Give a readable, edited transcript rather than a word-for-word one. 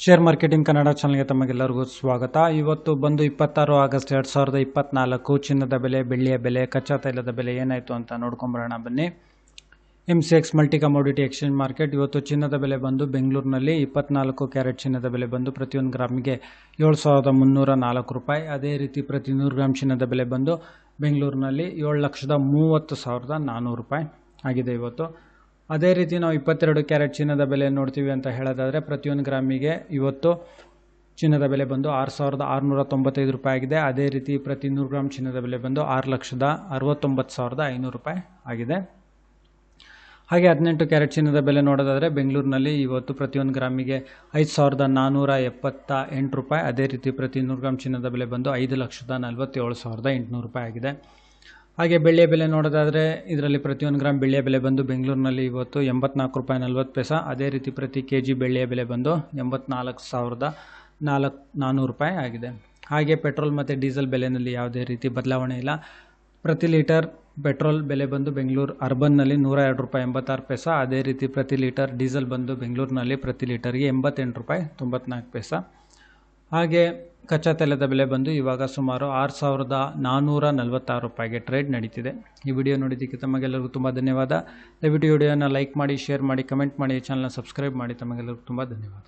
Share marketing Kannada ಚಾನಲ್ಗೆ ತಮಗೆಲ್ಲರಿಗೂ ಸ್ವಾಗತ. ಇವತ್ತು ಬಂದು 26 ಆಗಸ್ಟ್ 2024 ಚಿನ್ನದ ಬೆಲೆ, ಬೆಳ್ಳಿಯ ಬೆಲೆ, ಕಚ್ಚಾ ತೈಲದ ಬೆಲೆ ಏನಾಯಿತು ಅಂತ ನೋಡ್ಕೊಂಬರೋಣ ಬನ್ನಿ. MCX multi commodity exchange market ಇವತ್ತು ಚಿನ್ನದ ಬೆಲೆ ಬಂದು ಬೆಂಗಳೂರಿನಲ್ಲಿ 24 ಕ್ಯಾರೆಟ್ ಚಿನ್ನದ ಬೆಲೆ ಬಂದು ಪ್ರತಿಯೊಂದು ಗ್ರಾಮಿಗೆ 7,304 ರೂಪಾಯಿ. ಅದೇ ರೀತಿ ಪ್ರತಿ 100 ಗ್ರಾಮ್ ಚಿನ್ನದ ಬೆಲೆ ಬಂದು ಬೆಂಗಳೂರಿನಲ್ಲಿ 7,30,400 ರೂಪಾಯಿ ಆಗಿದೆ ಇವತ್ತು. ಅದೇ ರೀತಿ ನಾವು 22 ಕ್ಯಾರೆಟ್ ಚಿನ್ನದ ಬೆಲೆ ನೋಡ್ತೀವಿ ಅಂತ ಹೇಳೋದಾದರೆ ಪ್ರತಿಯೊಂದು ಗ್ರಾಮಿಗೆ ಇವತ್ತು ಚಿನ್ನದ ಬೆಲೆ ಬಂದು 6,695 ರೂಪಾಯಿ ಆಗಿದೆ. ಅದೇ ರೀತಿ ಪ್ರತಿ 100 ಗ್ರಾಮ್ ಚಿನ್ನದ ಬೆಲೆ ಬಂದು 6,69,500 ರೂಪಾಯಿ ಆಗಿದೆ. ಹಾಗೆ 18 ಕ್ಯಾರೆಟ್ ಚಿನ್ನದ ಬೆಲೆ ನೋಡೋದಾದರೆ ಬೆಂಗಳೂರಿನಲ್ಲಿ ಇವತ್ತು ಪ್ರತಿಯೊಂದು ಗ್ರಾಮಿಗೆ 5,478 ರೂಪಾಯಿ. ಅದೇ ರೀತಿ ಪ್ರತಿ 100 ಗ್ರಾಮ್ ಚಿನ್ನದ ಬೆಲೆ ಬಂದು 5,47,800 ರೂಪಾಯಿ ಆಗಿದೆ. ಹಾಗೆ ಬೆಳ್ಳಿಯ ಬೆಲೆ ನೋಡೋದಾದರೆ ಇದರಲ್ಲಿ ಪ್ರತಿಯೊಂದು ಗ್ರಾಮ್ ಬೆಳ್ಳಿಯ ಬೆಲೆ ಬಂದು ಬೆಂಗಳೂರಿನಲ್ಲಿ ಇವತ್ತು 84 ರೂಪಾಯಿ 40 ಪೈಸೆ. ಅದೇ ರೀತಿ ಪ್ರತಿ kg ಬೆಳ್ಳಿಯ ಬೆಲೆ ಬಂದು 84,400 ರೂಪಾಯಿ ಆಗಿದೆ. ಹಾಗೆ ಪೆಟ್ರೋಲ್ ಮತ್ತು ಡೀಸೆಲ್ ಬೆಲೆಯಲ್ಲಿ ಯಾವುದೇ ರೀತಿ ಬದಲಾವಣೆ ಇಲ್ಲ. ಪ್ರತಿ ಲೀಟರ್ ಪೆಟ್ರೋಲ್ ಬೆಲೆ ಬಂದು ಬೆಂಗಳೂರು ಅರ್ಬನ್ನಲ್ಲಿ 102 ರೂಪಾಯಿ 86 ಪೈಸೆ. ಅದೇ ರೀತಿ ಪ್ರತಿ ಲೀಟರ್ ಡೀಸೆಲ್ ಬಂದು ಬೆಂಗಳೂರಿನಲ್ಲಿ ಪ್ರತಿ ಲೀಟರ್ಗೆ 88 ರೂಪಾಯಿ 94 ಪೈಸೆ. ಹಾಗೆ ಕಚ್ಚಾ ತೈಲದ ಬೆಲೆ ಬಂದು ಇವಾಗ ಸುಮಾರು 6,446 ರೂಪಾಯಿಗೆ ಟ್ರೇಡ್ ನಡೀತಿದೆ. ಈ ವಿಡಿಯೋ ನೋಡಿದ್ದಕ್ಕೆ ತಮಗೆಲ್ಲರಿಗೂ ತುಂಬ ಧನ್ಯವಾದ. ದಯವಿಟ್ಟು ವಿಡಿಯೋನ ಲೈಕ್ ಮಾಡಿ, ಶೇರ್ ಮಾಡಿ, ಕಮೆಂಟ್ ಮಾಡಿ, ಚಾನಲ್ನ ಸಬ್ಸ್ಕ್ರೈಬ್ ಮಾಡಿ. ತಮಗೆಲ್ಲರಿಗೂ ತುಂಬ ಧನ್ಯವಾದ.